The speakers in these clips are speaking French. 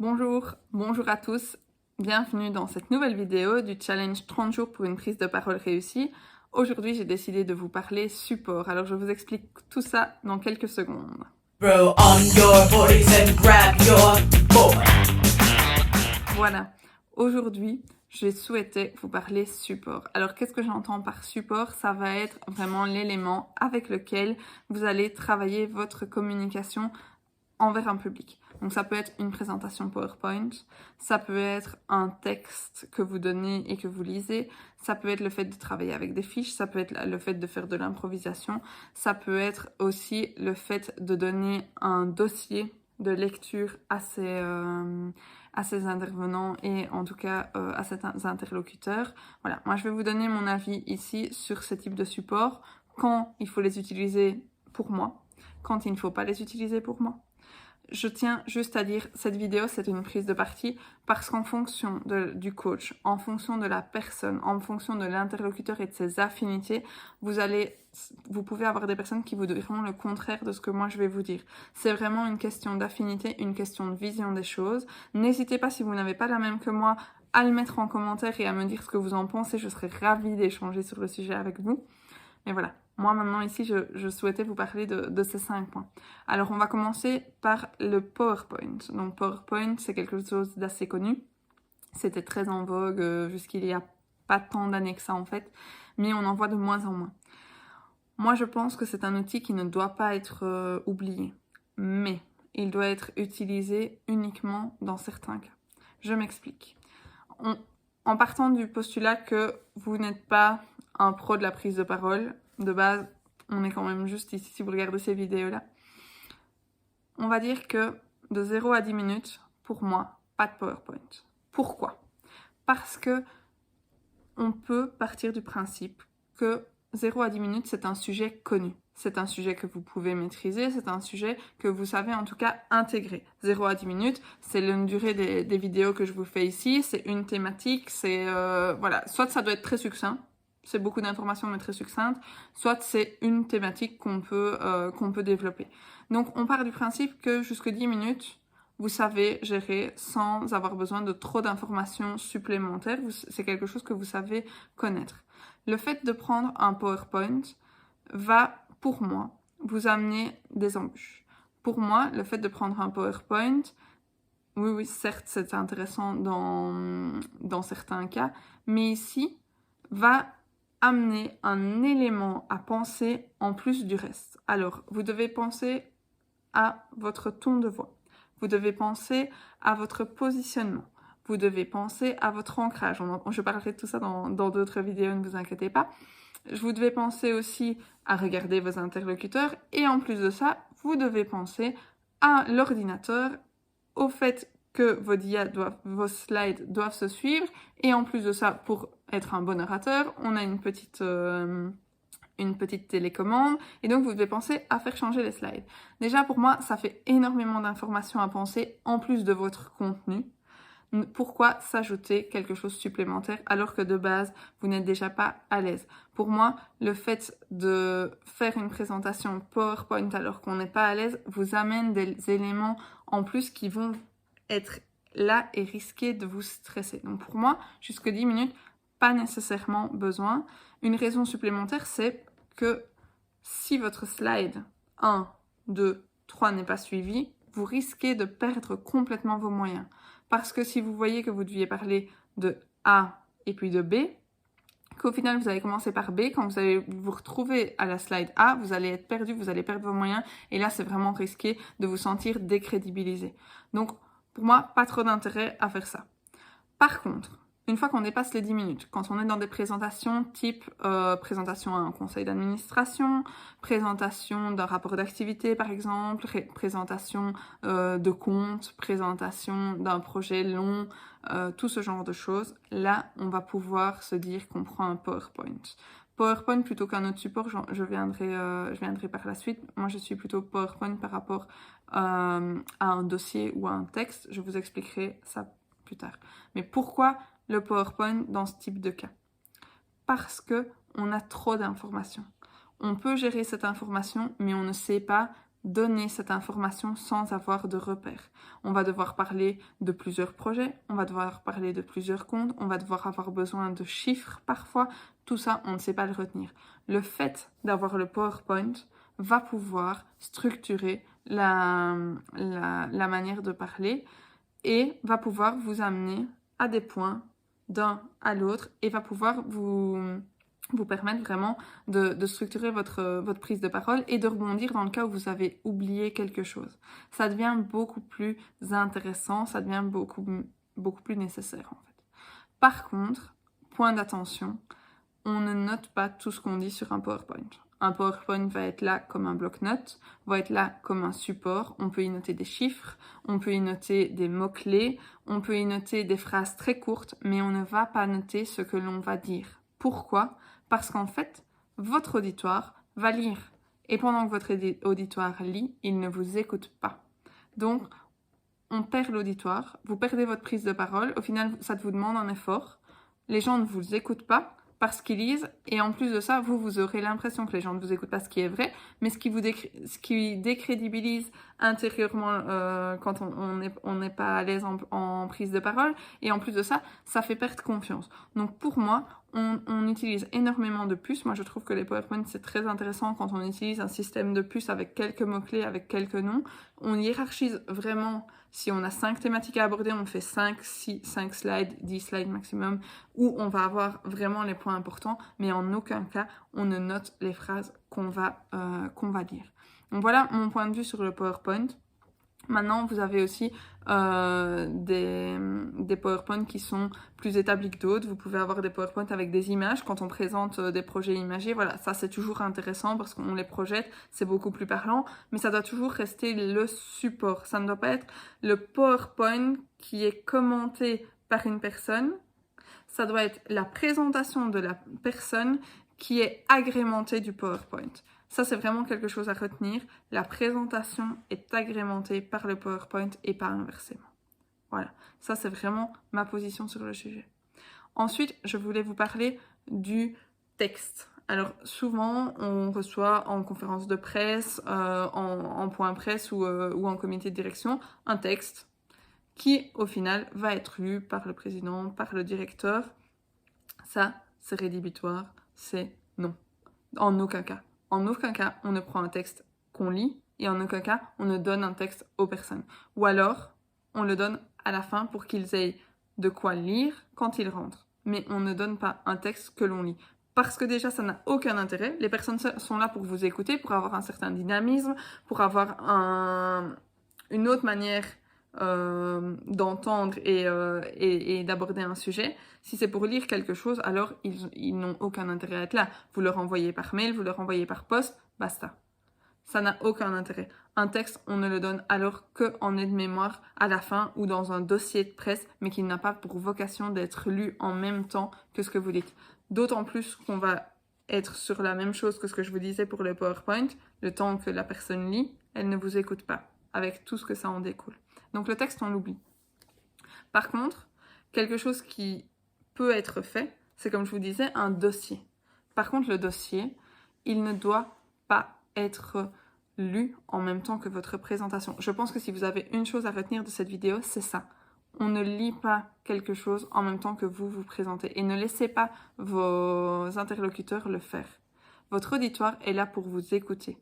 Bonjour à tous, bienvenue dans cette nouvelle vidéo du challenge 30 jours pour une prise de parole réussie. Aujourd'hui, j'ai décidé de vous parler support, alors je vous explique tout ça dans quelques secondes. Throw on your bodies and grab your board. Voilà, aujourd'hui, j'ai souhaité vous parler support. Alors, qu'est-ce que j'entends par support? Ça va être vraiment l'élément avec lequel vous allez travailler votre communication envers un public. Donc ça peut être une présentation PowerPoint, ça peut être un texte que vous donnez et que vous lisez, ça peut être le fait de travailler avec des fiches, ça peut être le fait de faire de l'improvisation, ça peut être aussi le fait de donner un dossier de lecture à ces intervenants et en tout cas à ces interlocuteurs. Voilà, moi je vais vous donner mon avis ici sur ce type de support, quand il faut les utiliser pour moi, quand il ne faut pas les utiliser pour moi. Je tiens juste à dire, cette vidéo, c'est une prise de parti parce qu'en fonction du coach, en fonction de la personne, en fonction de l'interlocuteur et de ses affinités, vous pouvez avoir des personnes qui vous diront le contraire de ce que moi je vais vous dire. C'est vraiment une question d'affinité, une question de vision des choses. N'hésitez pas, si vous n'avez pas la même que moi, à le mettre en commentaire et à me dire ce que vous en pensez. Je serais ravie d'échanger sur le sujet avec vous. Mais voilà, moi maintenant ici, je souhaitais vous parler de ces 5 points. Alors on va commencer par le PowerPoint. Donc PowerPoint, c'est quelque chose d'assez connu. C'était très en vogue jusqu'il y a pas tant d'années que ça en fait, mais on en voit de moins en moins. Moi je pense que c'est un outil qui ne doit pas être oublié, mais il doit être utilisé uniquement dans certains cas. Je m'explique. En partant du postulat que vous n'êtes pas un pro de la prise de parole, de base, on est quand même juste ici si vous regardez ces vidéos-là. On va dire que de 0 à 10 minutes, pour moi, pas de PowerPoint. Pourquoi? Parce que on peut partir du principe que 0 à 10 minutes, c'est un sujet connu. C'est un sujet que vous pouvez maîtriser, c'est un sujet que vous savez en tout cas intégrer. 0 à 10 minutes, c'est la durée des vidéos que je vous fais ici, c'est une thématique, c'est... voilà, soit ça doit être très succinct, c'est beaucoup d'informations mais très succinctes, soit c'est une thématique qu'on peut développer. Donc on part du principe que jusque 10 minutes, vous savez gérer sans avoir besoin de trop d'informations supplémentaires, c'est quelque chose que vous savez connaître. Le fait de prendre un PowerPoint va, pour moi, vous amener des embûches. Pour moi, le fait de prendre un PowerPoint, oui, certes, c'est intéressant dans certains cas, mais ici, va amener un élément à penser en plus du reste. Alors, vous devez penser à votre ton de voix. Vous devez penser à votre positionnement. Vous devez penser à votre ancrage. Je parlerai de tout ça dans d'autres vidéos, ne vous inquiétez pas. Vous devez penser aussi à regarder vos interlocuteurs et en plus de ça, vous devez penser à l'ordinateur, au fait que vos slides doivent se suivre et en plus de ça, pour être un bon orateur, on a une petite télécommande et donc vous devez penser à faire changer les slides. Déjà pour moi, ça fait énormément d'informations à penser en plus de votre contenu. Pourquoi s'ajouter quelque chose supplémentaire alors que de base, vous n'êtes déjà pas à l'aise? Pour moi, le fait de faire une présentation PowerPoint alors qu'on n'est pas à l'aise vous amène des éléments en plus qui vont être là et risquer de vous stresser. Donc pour moi, jusque 10 minutes, pas nécessairement besoin. Une raison supplémentaire, c'est que si votre slide 1, 2, 3 n'est pas suivi, vous risquez de perdre complètement vos moyens. Parce que si vous voyez que vous deviez parler de A et puis de B, qu'au final vous allez commencer par B, quand vous allez vous retrouver à la slide A, vous allez être perdu, vous allez perdre vos moyens, et là c'est vraiment risqué de vous sentir décrédibilisé. Donc pour moi, pas trop d'intérêt à faire ça. Par contre, une fois qu'on dépasse les 10 minutes, quand on est dans des présentations type présentation à un conseil d'administration, présentation d'un rapport d'activité par exemple, présentation de compte, présentation d'un projet long, tout ce genre de choses, là on va pouvoir se dire qu'on prend un PowerPoint. PowerPoint plutôt qu'un autre support, je viendrai par la suite. Moi je suis plutôt PowerPoint par rapport à un dossier ou à un texte, je vous expliquerai ça plus tard. Mais pourquoi le PowerPoint dans ce type de cas? Parce que on a trop d'informations. On peut gérer cette information, mais on ne sait pas donner cette information sans avoir de repères. On va devoir parler de plusieurs projets, on va devoir parler de plusieurs comptes, on va devoir avoir besoin de chiffres parfois. Tout ça, on ne sait pas le retenir. Le fait d'avoir le PowerPoint va pouvoir structurer la manière de parler et va pouvoir vous amener à des points d'un à l'autre et va pouvoir vous permettre vraiment de structurer votre prise de parole et de rebondir dans le cas où vous avez oublié quelque chose. Ça devient beaucoup plus intéressant, ça devient beaucoup plus nécessaire en fait. Par contre, point d'attention, on ne note pas tout ce qu'on dit sur un PowerPoint. Un PowerPoint va être là comme un bloc-notes, va être là comme un support. On peut y noter des chiffres, on peut y noter des mots-clés, on peut y noter des phrases très courtes, mais on ne va pas noter ce que l'on va dire. Pourquoi ? Parce qu'en fait, votre auditoire va lire. Et pendant que votre auditoire lit, il ne vous écoute pas. Donc, on perd l'auditoire, vous perdez votre prise de parole. Au final, ça vous demande un effort. Les gens ne vous écoutent pas parce qu'ils lisent, et en plus de ça, vous aurez l'impression que les gens ne vous écoutent pas, ce qui est vrai, mais ce qui décrédibilise intérieurement quand on n'est pas à l'aise en prise de parole, et en plus de ça, ça fait perdre confiance. Donc pour moi, on utilise énormément de puces. Moi, je trouve que les PowerPoint, c'est très intéressant quand on utilise un système de puces avec quelques mots-clés, avec quelques noms. On hiérarchise vraiment. Si on a 5 thématiques à aborder, on fait 5 slides, 10 slides maximum, où on va avoir vraiment les points importants, mais en aucun cas, on ne note les phrases qu'on va dire. Donc voilà mon point de vue sur le PowerPoint. Maintenant, vous avez aussi des PowerPoint qui sont plus établis que d'autres. Vous pouvez avoir des PowerPoint avec des images quand on présente des projets imagés. Voilà, ça c'est toujours intéressant parce qu'on les projette, c'est beaucoup plus parlant. Mais ça doit toujours rester le support. Ça ne doit pas être le PowerPoint qui est commenté par une personne. Ça doit être la présentation de la personne qui est agrémentée du PowerPoint. Ça, c'est vraiment quelque chose à retenir. La présentation est agrémentée par le PowerPoint et pas inversement. Voilà, ça c'est vraiment ma position sur le sujet. Ensuite, je voulais vous parler du texte. Alors souvent, on reçoit en conférence de presse, en point presse ou en comité de direction, un texte qui, au final, va être lu par le président, par le directeur. Ça, c'est rédhibitoire, c'est non. En aucun cas. En aucun cas, on ne prend un texte qu'on lit et en aucun cas, on ne donne un texte aux personnes. Ou alors, on le donne à la fin pour qu'ils aient de quoi lire quand ils rentrent. Mais on ne donne pas un texte que l'on lit. Parce que déjà, ça n'a aucun intérêt. Les personnes sont là pour vous écouter, pour avoir un certain dynamisme, pour avoir une autre manière d'entendre et d'aborder un sujet. Si c'est pour lire quelque chose, alors ils n'ont aucun intérêt à être là. Vous leur envoyez par mail, vous leur envoyez par poste, basta. Ça n'a aucun intérêt. Un texte, on ne le donne alors qu'en aide-mémoire à la fin ou dans un dossier de presse, mais qui n'a pas pour vocation d'être lu en même temps que ce que vous dites. D'autant plus qu'on va être sur la même chose que ce que je vous disais pour le PowerPoint. Le temps que la personne lit, elle ne vous écoute pas, avec tout ce que ça en découle. Donc le texte, on l'oublie. Par contre, quelque chose qui peut être fait, c'est comme je vous disais, un dossier. Par contre, le dossier, il ne doit pas être lu en même temps que votre présentation. Je pense que si vous avez une chose à retenir de cette vidéo, c'est ça. On ne lit pas quelque chose en même temps que vous vous présentez. Et ne laissez pas vos interlocuteurs le faire. Votre auditoire est là pour vous écouter.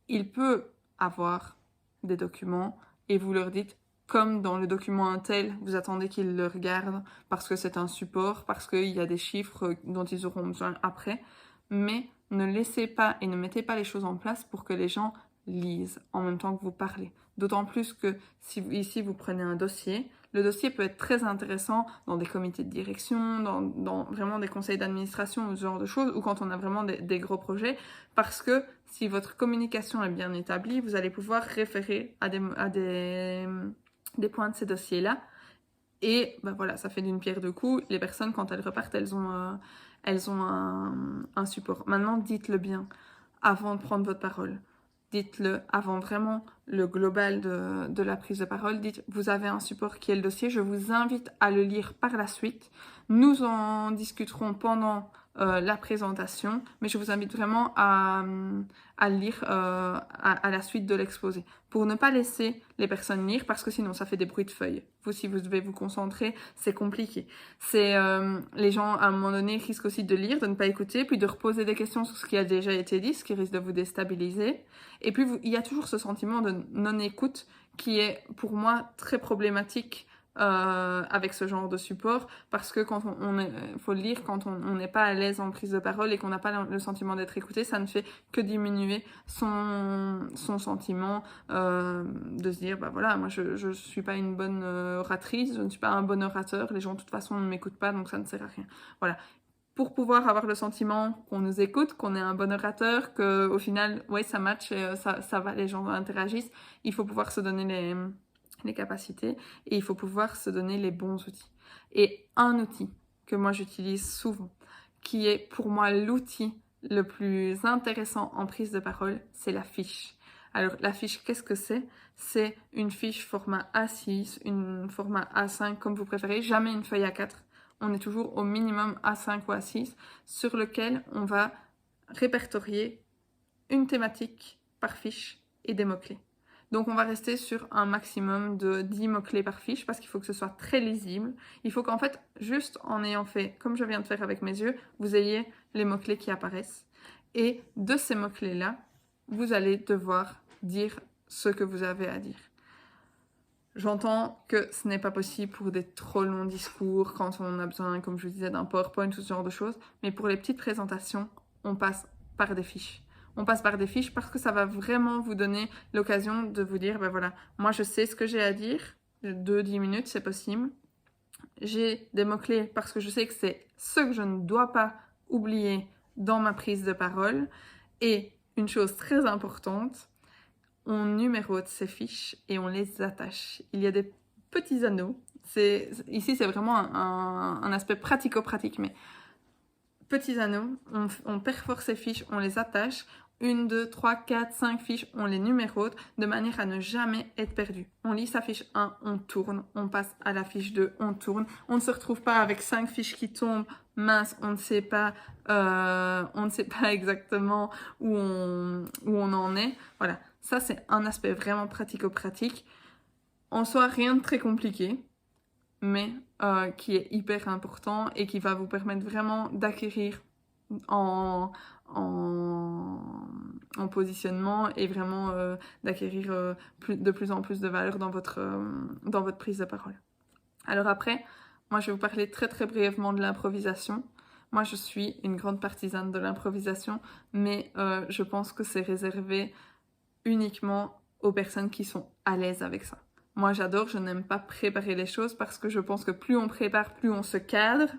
Il peut avoir des documents et vous leur dites, comme dans le document Intel, vous attendez qu'ils le regardent parce que c'est un support, parce qu'il y a des chiffres dont ils auront besoin après. Mais ne laissez pas et ne mettez pas les choses en place pour que les gens lisent en même temps que vous parlez. D'autant plus que si ici vous prenez un dossier, le dossier peut être très intéressant dans des comités de direction, dans vraiment des conseils d'administration ou ce genre de choses, ou quand on a vraiment des gros projets, parce que si votre communication est bien établie, vous allez pouvoir référer à des points de ces dossiers-là. Et ben voilà, ça fait d'une pierre deux coups. Les personnes, quand elles repartent, elles ont un support. Maintenant, dites-le bien avant de prendre votre parole. Dites-le avant vraiment le global de la prise de parole. Dites, vous avez un support qui est le dossier. Je vous invite à le lire par la suite. Nous en discuterons pendant la présentation, mais je vous invite vraiment à lire à la suite de l'exposé, pour ne pas laisser les personnes lire, parce que sinon ça fait des bruits de feuilles. Vous, si vous devez vous concentrer, c'est compliqué. Les gens, à un moment donné, risquent aussi de lire, de ne pas écouter, puis de reposer des questions sur ce qui a déjà été dit, ce qui risque de vous déstabiliser. Et puis, il y a toujours ce sentiment de non-écoute qui est, pour moi, très problématique avec ce genre de support, parce que quand faut le lire, quand on n'est pas à l'aise en prise de parole et qu'on n'a pas le sentiment d'être écouté, ça ne fait que diminuer son sentiment de se dire, bah voilà, moi je suis pas une bonne oratrice, je ne suis pas un bon orateur, les gens de toute façon ne m'écoutent pas, donc ça ne sert à rien. Voilà. Pour pouvoir avoir le sentiment qu'on nous écoute, qu'on est un bon orateur, qu'au final, ouais, ça match, ça va, les gens interagissent, il faut pouvoir se donner les capacités et il faut pouvoir se donner les bons outils. Et un outil que moi j'utilise souvent, qui est pour moi l'outil le plus intéressant en prise de parole, c'est la fiche. Alors la fiche, qu'est-ce que c'est? C'est une fiche format A6, une format A5 comme vous préférez, jamais une feuille A4. On est toujours au minimum A5 ou A6 sur lequel on va répertorier une thématique par fiche et des mots-clés. Donc on va rester sur un maximum de 10 mots-clés par fiche parce qu'il faut que ce soit très lisible. Il faut qu'en fait, juste en ayant fait, comme je viens de faire avec mes yeux, vous ayez les mots-clés qui apparaissent. Et de ces mots-clés-là, vous allez devoir dire ce que vous avez à dire. J'entends que ce n'est pas possible pour des trop longs discours, quand on a besoin, comme je vous disais, d'un PowerPoint ou ce genre de choses, mais pour les petites présentations, on passe par des fiches. On passe par des fiches parce que ça va vraiment vous donner l'occasion de vous dire, ben voilà, moi je sais ce que j'ai à dire, 2-10 minutes, c'est possible. J'ai des mots-clés parce que je sais que c'est ce que je ne dois pas oublier dans ma prise de parole. Et une chose très importante, on numérote ces fiches et on les attache. Il y a des petits anneaux. Ici, c'est vraiment un aspect pratico-pratique, mais petits anneaux, on perfore ces fiches, on les attache. 1, 2, 3, 4, 5 fiches, on les numérote de manière à ne jamais être perdu. On lit sa fiche 1, on tourne, on passe à la fiche 2, on tourne. On ne se retrouve pas avec 5 fiches qui tombent, mince, on ne sait pas exactement où on en est. Voilà, ça c'est un aspect vraiment pratico-pratique. En soi, rien de très compliqué, mais qui est hyper important et qui va vous permettre vraiment d'acquérir en positionnement et vraiment d'acquérir de plus en plus de valeur dans votre prise de parole. Alors après, moi je vais vous parler très très brièvement de l'improvisation. Moi je suis une grande partisane de l'improvisation, mais je pense que c'est réservé uniquement aux personnes qui sont à l'aise avec ça. Moi j'adore, je n'aime pas préparer les choses parce que je pense que plus on prépare, plus on se cadre,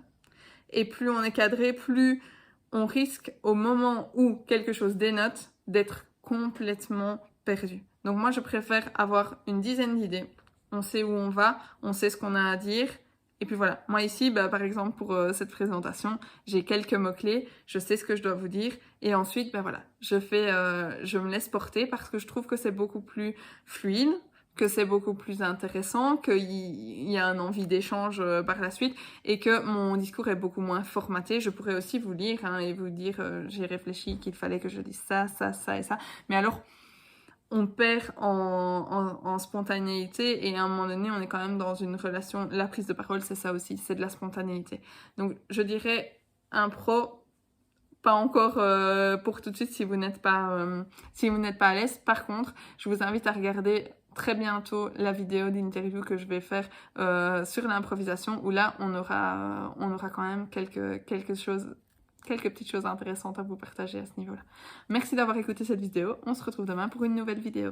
et plus on est cadré, plus on risque au moment où quelque chose dénote d'être complètement perdu. Donc moi je préfère avoir une dizaine d'idées, on sait où on va, on sait ce qu'on a à dire, et puis voilà. Moi ici, par exemple pour cette présentation, j'ai quelques mots-clés, je sais ce que je dois vous dire, et ensuite voilà, je me laisse porter parce que je trouve que c'est beaucoup plus fluide, que c'est beaucoup plus intéressant, qu'il y a un envie d'échange par la suite et que mon discours est beaucoup moins formaté. Je pourrais aussi vous lire et vous dire j'ai réfléchi qu'il fallait que je dise ça, ça, ça et ça. Mais alors, on perd en spontanéité et à un moment donné, on est quand même dans une relation... La prise de parole, c'est ça aussi, c'est de la spontanéité. Donc, je dirais impro, pas encore pour tout de suite si vous n'êtes pas à l'aise. Par contre, je vous invite à regarder très bientôt la vidéo d'interview que je vais faire sur l'improvisation où là on aura quand même quelques petites choses intéressantes à vous partager à ce niveau-là. Merci d'avoir écouté cette vidéo. On se retrouve demain pour une nouvelle vidéo.